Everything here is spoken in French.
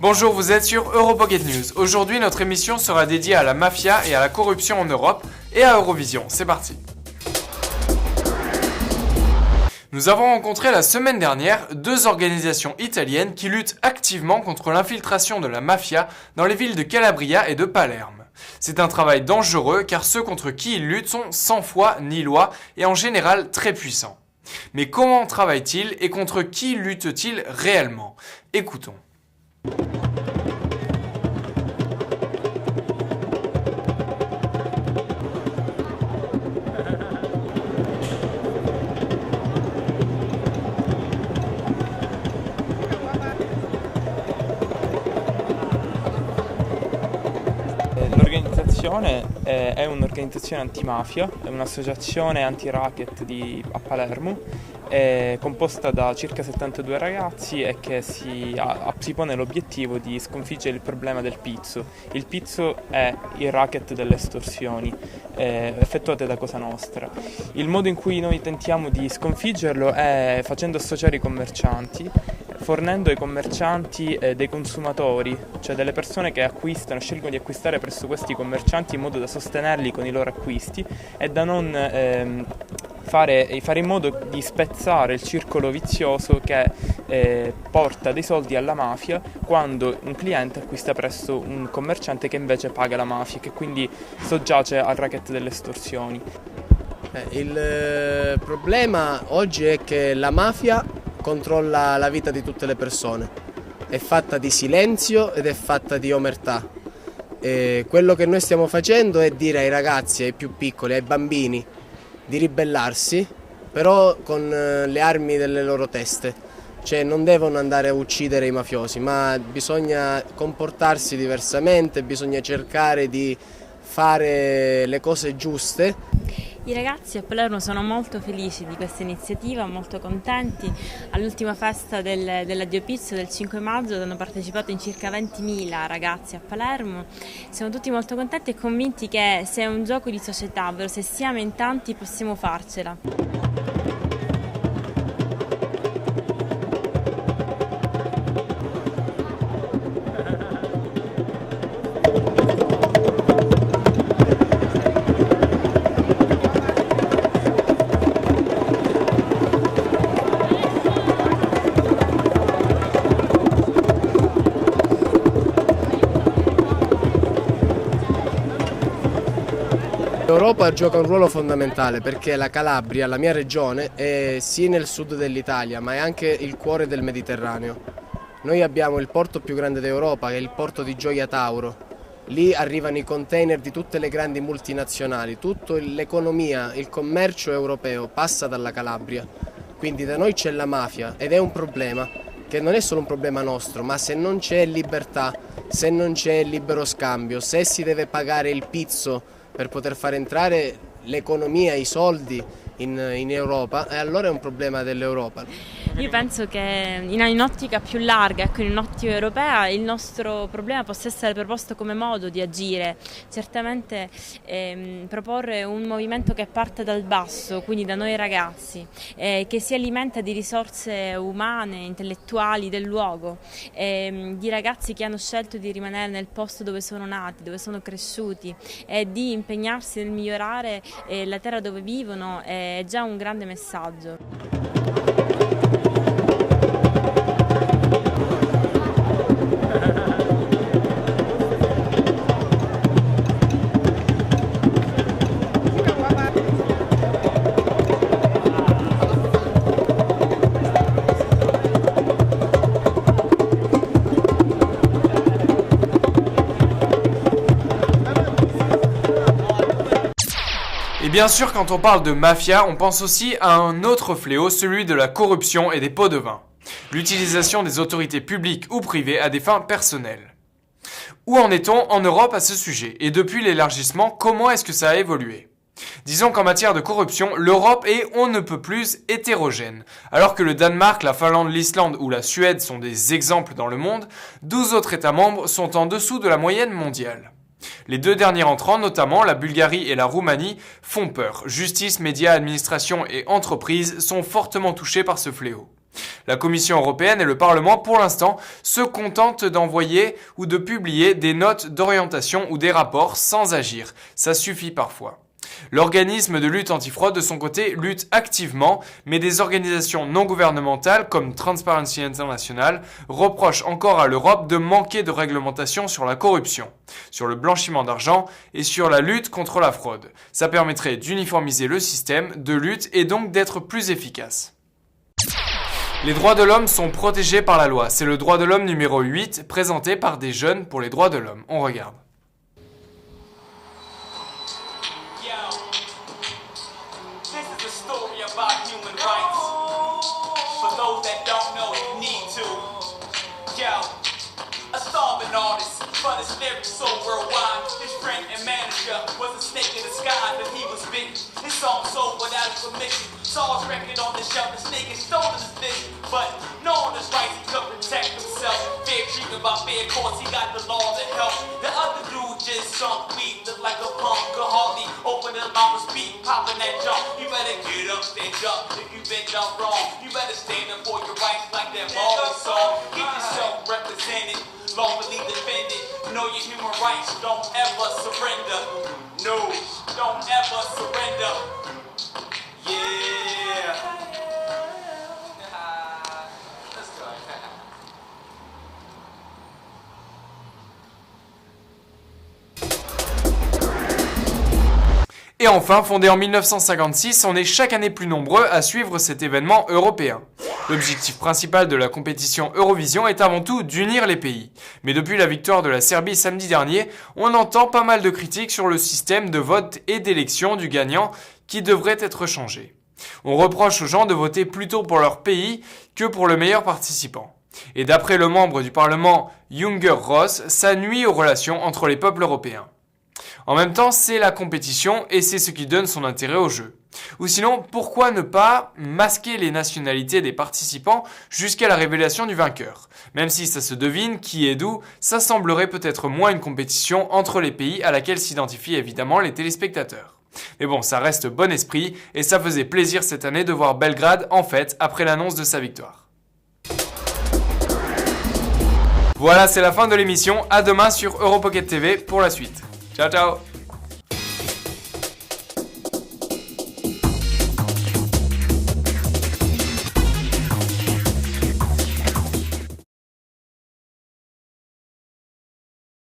Bonjour, vous êtes sur Europocket News. Aujourd'hui, notre émission sera dédiée à la mafia et à la corruption en Europe et à Eurovision. C'est parti. Nous avons rencontré la semaine dernière deux organisations italiennes qui luttent activement contre l'infiltration de la mafia dans les villes de Calabria et de Palerme. C'est un travail dangereux car ceux contre qui ils luttent sont sans foi ni loi et en général très puissants. Mais comment travaillent-ils et contre qui luttent-ils réellement? Écoutons. L'organizzazione è un'organizzazione antimafia, è un'associazione anti-racket a Palermo, è composta da circa 72 ragazzi e che si pone l'obiettivo di sconfiggere il problema del pizzo. Il pizzo è il racket delle estorsioni effettuate da Cosa Nostra. Il modo in cui noi tentiamo di sconfiggerlo è facendo associare i commercianti, fornendo ai commercianti dei consumatori, cioè delle persone che scelgono di acquistare presso questi commercianti in modo da sostenerli con i loro acquisti e da non fare in modo di spezzare il circolo vizioso che porta dei soldi alla mafia quando un cliente acquista presso un commerciante che invece paga la mafia, che quindi soggiace al racket delle estorsioni. Il problema oggi è che la mafia controlla la vita di tutte le persone, è fatta di silenzio ed è fatta di omertà. E quello che noi stiamo facendo è dire ai ragazzi, ai più piccoli, ai bambini di ribellarsi, però con le armi delle loro teste, cioè non devono andare a uccidere i mafiosi, ma bisogna comportarsi diversamente, bisogna cercare di fare le cose giuste. I ragazzi a Palermo sono molto felici di questa iniziativa, molto contenti. All'ultima festa dell'Addio Pizzo del 5 maggio hanno partecipato in circa 20.000 ragazzi a Palermo. Siamo tutti molto contenti e convinti che se è un gioco di società, ovvero se siamo in tanti possiamo farcela. L'Europa gioca un ruolo fondamentale perché la Calabria, la mia regione, è sì nel sud dell'Italia, ma è anche il cuore del Mediterraneo. Noi abbiamo il porto più grande d'Europa, che è il porto di Gioia Tauro. Lì arrivano i container di tutte le grandi multinazionali, tutta l'economia, il commercio europeo passa dalla Calabria. Quindi da noi c'è la mafia ed è un problema che non è solo un problema nostro, ma se non c'è libertà, se non c'è libero scambio, se si deve pagare il pizzo per poter far entrare l'economia, i soldi in Europa, e allora è un problema dell'Europa. Io penso che in un'ottica più larga, ecco, in un'ottica europea, il nostro problema possa essere proposto come modo di agire. Certamente proporre un movimento che parte dal basso, quindi da noi ragazzi, che si alimenta di risorse umane, intellettuali del luogo, di ragazzi che hanno scelto di rimanere nel posto dove sono nati, dove sono cresciuti, e di impegnarsi nel migliorare la terra dove vivono, è già un grande messaggio. Et bien sûr, quand on parle de mafia, on pense aussi à un autre fléau, celui de la corruption et des pots de vin. L'utilisation des autorités publiques ou privées à des fins personnelles. Où en est-on en Europe à ce sujet? Et depuis l'élargissement, comment est-ce que ça a évolué? Disons qu'en matière de corruption, l'Europe est on ne peut plus hétérogène. Alors que le Danemark, la Finlande, l'Islande ou la Suède sont des exemples dans le monde, 12 autres États membres sont en dessous de la moyenne mondiale. Les deux derniers entrants, notamment la Bulgarie et la Roumanie, font peur. Justice, médias, administration et entreprises sont fortement touchés par ce fléau. La Commission européenne et le Parlement, pour l'instant, se contentent d'envoyer ou de publier des notes d'orientation ou des rapports sans agir. Ça suffit parfois. L'organisme de lutte antifraude, de son côté, lutte activement, mais des organisations non gouvernementales comme Transparency International reprochent encore à l'Europe de manquer de réglementation sur la corruption, sur le blanchiment d'argent et sur la lutte contre la fraude. Ça permettrait d'uniformiser le système de lutte et donc d'être plus efficace. Les droits de l'homme sont protégés par la loi. C'est le droit de l'homme numéro 8, présenté par des jeunes pour les droits de l'homme. On regarde. Saul's record on the shelf, the snake is stolen his fish, but knowing his rights, he could protect himself. Fair treatment by fair courts, he got the law to help. The other dude just sunk weed, looked like a punk, could hardly open his mouth and speak, popping that jump. You better get up, stand up, if you've been done wrong. You better stand up for your rights like that Marley song. Get yourself represented, lawfully defended. Know your human rights, don't ever surrender. No, don't ever surrender. Yeah. Let's go. Et enfin, fondé en 1956, on est chaque année plus nombreux à suivre cet événement européen. L'objectif principal de la compétition Eurovision est avant tout d'unir les pays. Mais depuis la victoire de la Serbie samedi dernier, on entend pas mal de critiques sur le système de vote et d'élection du gagnant qui devrait être changé. On reproche aux gens de voter plutôt pour leur pays que pour le meilleur participant. Et d'après le membre du Parlement Junger Ross, ça nuit aux relations entre les peuples européens. En même temps, c'est la compétition et c'est ce qui donne son intérêt au jeu. Ou sinon, pourquoi ne pas masquer les nationalités des participants jusqu'à la révélation du vainqueur? Même si ça se devine qui est d'où, ça semblerait peut-être moins une compétition entre les pays à laquelle s'identifient évidemment les téléspectateurs. Mais bon, ça reste bon esprit et ça faisait plaisir cette année de voir Belgrade en fête après l'annonce de sa victoire. Voilà, c'est la fin de l'émission. À demain sur Europocket TV pour la suite. Ciao ciao.